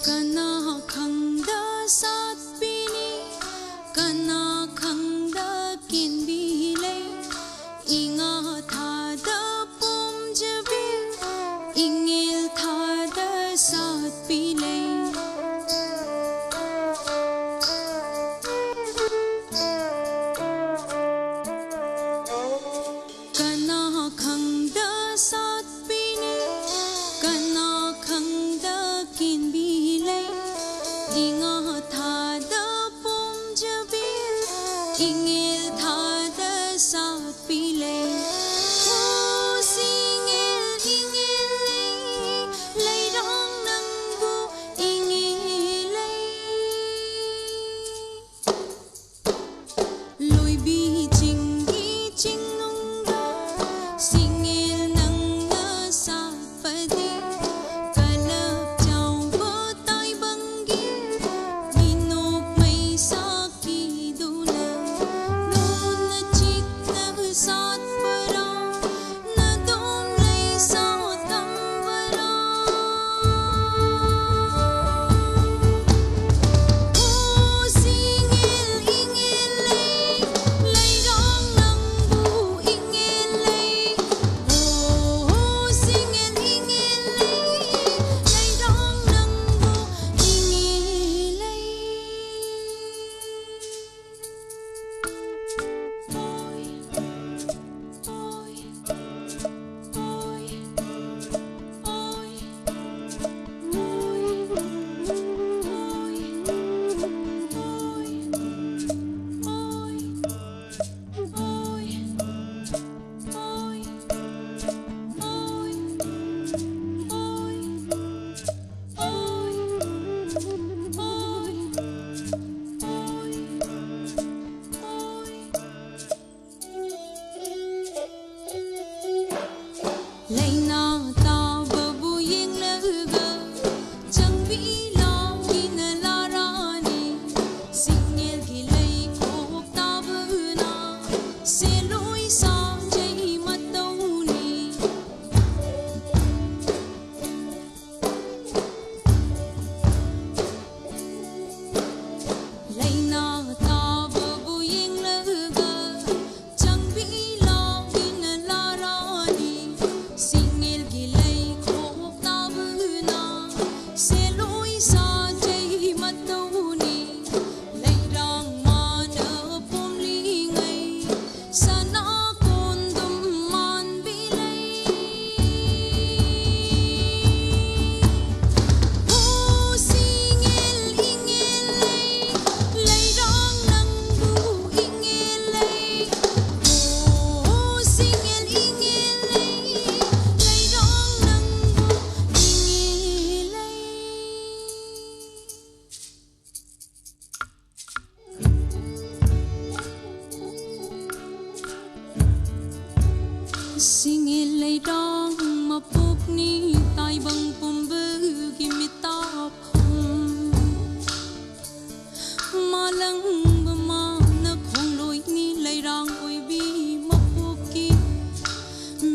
Kana khangda sat pini, kana khangda kin bile, inga thada pum jabil, ingil thada sat pile. Kana khangda sat pini, kana khangda kin bile, inga thada pum jabil, ingil thada sat pile. Singil ingil lay dong nang bu ingil lôi bi chingi chingung da singil nang na sat padi kalap chau bo tai bangi minok may saki dula noon na chik na sat para na dom lay sat tambara singil ingil lay dong nang bu ingil singil ingil lay dong nang bu ingil Laina ta babu yeng laga chang bi long kin la rani singel ki lay khop ta buna se loi sam jai matoni Laina ta babu yeng laga chang bi long kin la rani singil gilay khop ta buna se loi sa jai matoni lay rang mana pum lingai sana kondum man bilay singil ingil lay rang nang bu ingil singil ingil lay dong nang bu ingil singil lay dong mapup ni tay bang pumbu gimitap malang bamana khong loi ni lay rang oi bi mapup ki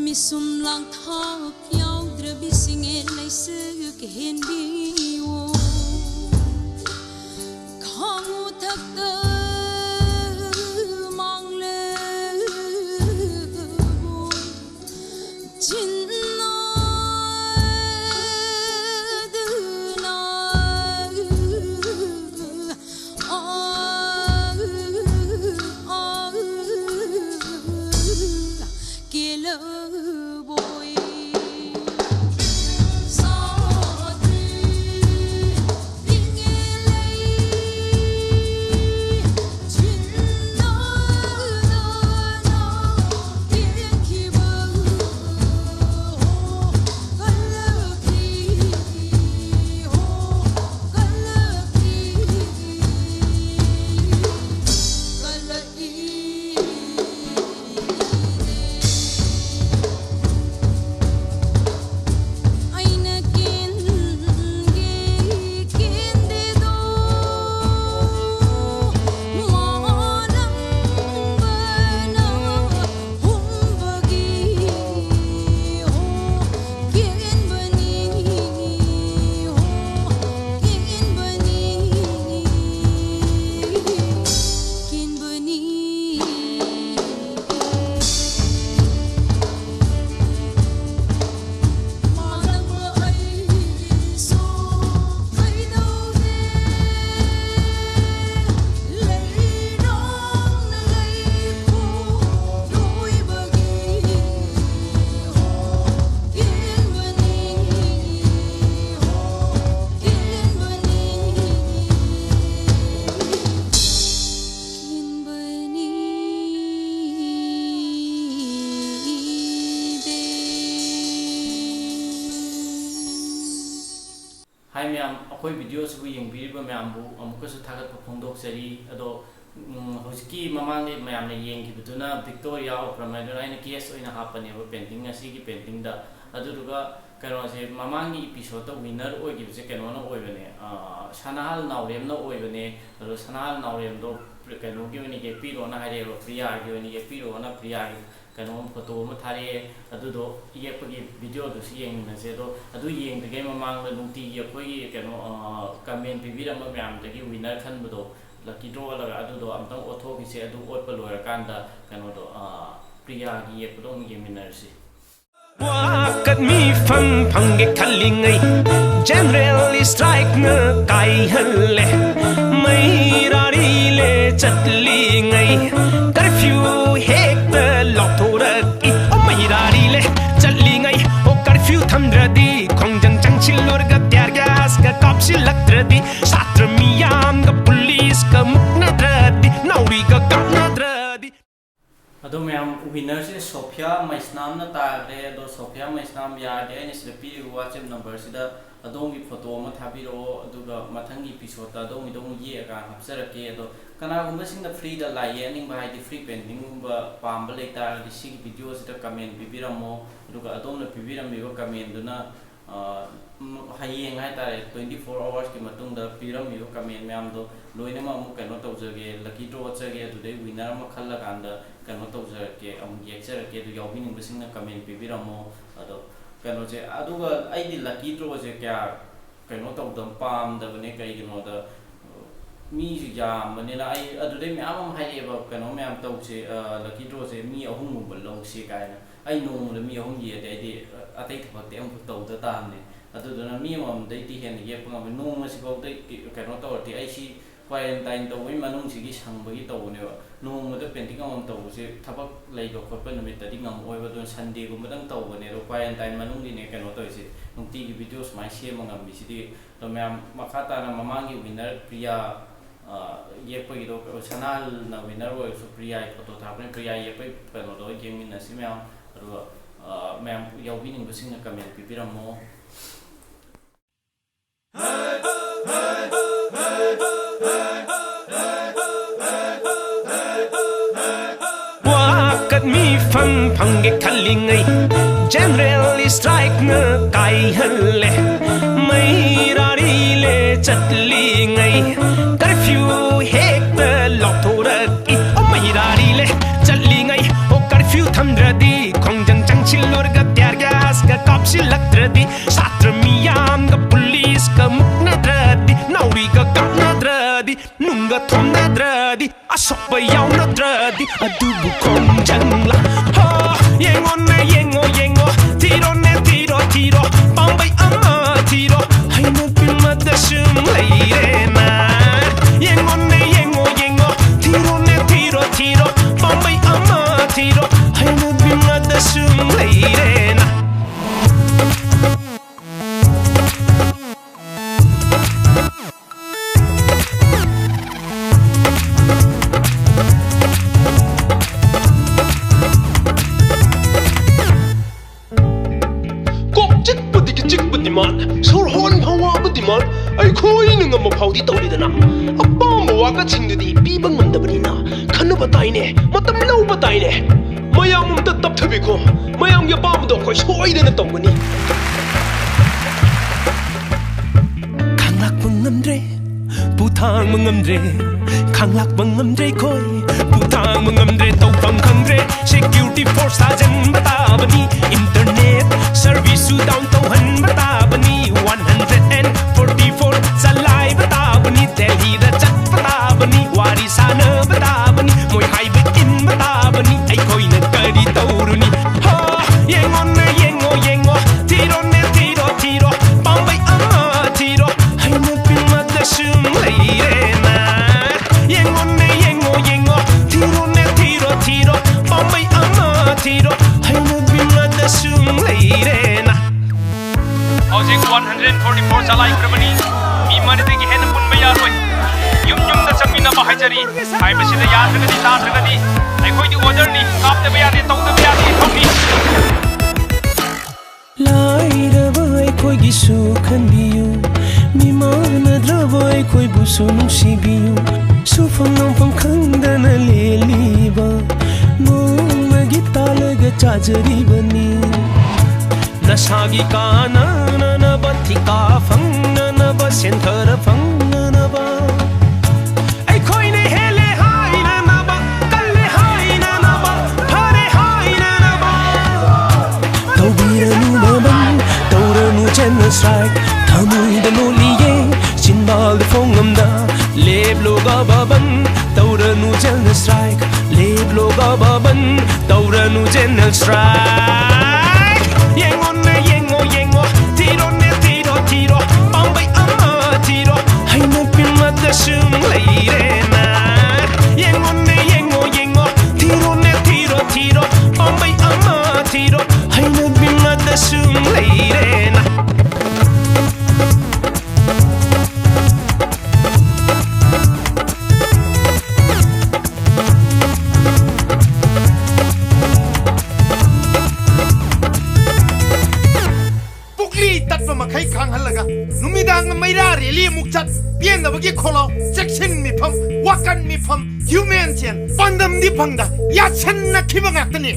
misum lang thak yaw drabi singil lay se ke hen bi wo khangu thak ta mang le chin na du na killer boy. Ma'am अखोई वीडियो से येंबीरिबा मैम बु अमुकसु थागत फोंदोक्चरी अदो हौजिकी ममांगे मैम ने येंगिबदुना विक्टोरिया ओप्रमेदुना आइना केस ओइना हापनेबा पेंटिंग असिगी पेंटिंग दा अदुरुगा कनोसे ममांगी एपिसोड दा विनर ओइगिबसे कनोना ओइबने सनाहल नावरेमना ओइबने अदो सनाहल नावरेम दो कनोगी ओइनि येपिरोना हारेबा प्रियागी ओइनि येपिरोना प्रियागी कनो फोटो अमा थारे अदुदो येपगी वीडियो दुसि येंगनसे दो अदु येंगदगे ममांगदा नुंतिगी अखोई कनो कमेंट पिबिरम मैमदगी विनर खनबदो लकी ड्रॉ लगा अदुदो अमतंग ओथोगिसे अदु ओटपा लोयरकांदा कनोदो प्रियागी येपदो येमिनरसि Wakat mi phangge khalingai generally strike na kai halle mai rari le chatli ngai curfew hek the lothora ki o mai rari le chatli ngai o curfew thamdradi khongjang changchil lor ga tyar gas ga kapsi laktradi satra miyam ga police ga muknadradi nauri ga kapnadradi अदो ma'am winner से सोफिया मैस्नाम न तारे अदो सोफिया मैस्नाम यादे ने सिलपी WhatsApp number सिदा अदोंगी फोटो अमा थाबिरो अदुगा मथंगी एपिसोड ता अदोंगी दोंग ये का हबसरके अदो कनागुंबा सिंग द फ्री द लाइए निंग बाय द फ्री पेंटिंग गुंबा पाम्बा लेता द सिग वीडियो सिदा कमेंट पिबिरमो अदुगा अदोंना पिबिरमिबा कमेंट दुना हाइयेंग हाय तारे 24 आवर्स की मतुंग द पिरमिबा कमेंट मैम दो लोइने मा अमु कनो तौजगे लकी ड्रॉ चगे दुदे विनर मा खल्ला कांदा कनो तौजके अमु येक्सरके दु याउबिनिंग बसिंग कमेंट पिबिरमो अदो कनो जे अदुगा आइदि लकी ड्रॉ जे क्या कनो तौदम पाम दबने कइगिनो द मी जाम बनेला आई अदुदे मैम हाइलेबा कनो मैम तौसे लकी ड्रॉ जे मी अहुम गुंबल लौसे कायना आई नोम द मी अहुम ये दे अतै थबते अमु तौदा तामने अदुदना मी मम दैति हेन येपंग नोम सिबौदे कनो तौरति आई सी क्वारंटाइन तौबई मनुंग सिगी संबगी तौनेबा नोमदा पेंटिंग अमम तौसे थबक लैबा खोपा नमितदि ngam ओइबा दोन संडे गुमदंग तौबने रो क्वारंटाइन मनुंग दिने कनो तौसे नुंती की वीडियो स्माइ सेम ngam बिसिदि तो मैम मखाता ना ममांगी विनर प्रिया येपगी दो सनाल ना विनर ओइ सु प्रिया फोटो थापने प्रिया येपई कनो दो गेमिन नसि मैम रो मैम याउबिनिंग बसिंग कमेंट पिबिरमो Wakat mi phangge khalingai generally strike na kai halle mai rari le chatli ngai curfew hek the lothora ki o mai rari le chatli ngai o curfew thamdradi khongjang changchil lor ga tyar gas ga kapsi laktradi satra miyam ga police ga muknadradi nauri ga kapnadradi nunga thomnadradi asokba yaunadradi adubu khongjangla ha yengo tiro ne tiro pambai ama tiro haina pilmada sum leirena yengo tiro ne tiro pambai ama tiro haina pilmada sum leirena Sorhon Hawa Budiman, I coin in a Mopodi Tolidana. A bomb waka sing the Bibang on the Brina, Kanabatine, Matam Lobatine. Mayam the top Tabico, Mayam your bomb dog was hoid in the Tomani. Kanglak Bungamdre, Putang Mungamdre, Kanglak Bungamdre Koi, Putang Mungamdre, Topang Kangre, Security Force Sergeant Batabani, Internet, Service down to Batabani, 144 Salai Batabani, Delhi the Chat Batabani, Warisana Batabani, Moi Highway in Batabani, I coin a curry Tauruni. Ha, yengo, tiro ne tiro, Bombay ama tiro, I know Pima the Shum Lairena. Yengo, tiro ne tiro, Bombay ama tiro, I know Pima the Shum Lairena. Housing 144 Salai Krabani, Imanity Hen Punbayarway. Yum the Samina Bahajari, I was in the yard of the Tartagadi. I go to order me, stop the Bayani, talk the Bayani, Tommy. Light away, Kogisu can be you. 미만하더보 ꯑꯩꯈꯣꯏ 부수 ꯅꯨꯡꯁꯤꯕꯤꯌꯨ 수ꯐꯝ ꯅꯣꯡꯐꯝ ꯈꯪꯗꯅ ꯂꯦꯜꯂꯤꯕ ꯅꯣꯡꯃꯒꯤ ꯇꯥꯜꯂꯒ ꯆꯥꯖꯔꯤꯕꯅꯤ ꯅꯁꯥꯒꯤ ꯀꯥꯟꯅꯅꯕ ꯊꯤꯀꯥ ꯐꯪꯅꯅꯕ ꯁꯦꯟꯊꯔ ꯐꯪꯅꯅꯕ ꯑꯩꯈꯣꯏꯅ ꯍꯦꯜꯂꯦ ꯍꯥꯏꯅꯅꯕ ꯀꯜꯂꯦ ꯍꯥꯏꯅꯅꯕ ꯐꯔꯦ ꯍꯥꯏꯅꯅꯕ ꯇꯧꯕꯤꯔꯅꯨ ꯃꯃꯟ ꯇꯧꯔꯅꯨ ꯖꯦꯅꯔꯦꯜ ꯁ꯭ꯇ꯭ꯔꯥꯏꯛ ꯊꯃꯣꯏꯗ ꯂꯣꯜꯂꯤꯌꯦ ꯆꯤꯟꯕꯥꯜꯗ ꯐꯣꯡꯉꯝꯗ ꯂꯦꯞꯂꯣꯒ ꯕꯕꯟ ꯇꯧꯔꯅꯨ ꯖꯦꯅꯔꯦꯜ ꯁ꯭ꯇ꯭ꯔꯥꯏꯛ ꯂꯦꯞꯂꯣꯒ ꯕꯕꯟ ꯇꯧꯔꯅꯨ ꯖꯦꯅꯔꯦꯜ ꯁ꯭ꯇ꯭ꯔꯥꯏꯛ ꯌꯦꯡꯉꯣꯅꯦ ꯌꯦꯡꯉꯣ ꯌꯦꯡꯉꯣ ꯊꯤꯔꯣꯅꯦ ꯊꯤꯔꯣ ꯊꯤꯔꯣ ꯄꯥꯝꯕꯩ ꯑꯃ ꯊꯤꯔꯣ ꯍꯩꯅꯕꯤꯃꯗ ꯁꯨꯝ ꯂꯩꯔꯦꯅ ꯌꯦꯡꯉꯣꯅꯦ ꯌꯦꯡꯉꯣ ꯌꯦꯡꯉꯣ ꯊꯤꯔꯣꯅꯦ ꯊꯤꯔꯣ ꯊꯤꯔꯣ ꯄꯥꯝꯕꯩ ꯑꯃ ꯊꯤꯔꯣ ꯍꯩꯅꯕꯤꯃꯗ ꯁꯨꯝ ꯂꯩꯔꯦꯅ मखै खांहलगा नुमिदांग मैरा रेली मुक्चत पियनबगी खोलो सेक्शन मिफम वाकन मिफम ह्यूमन चेन पंदम दि फंगदा याछन नखिबा गातनी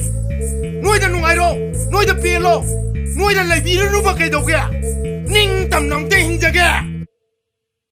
नोइदा नुंगाइरो नोइदा पेलो नोइदा लैबिरु रुबा कैदोगे निंग तम नंगते हिंजगे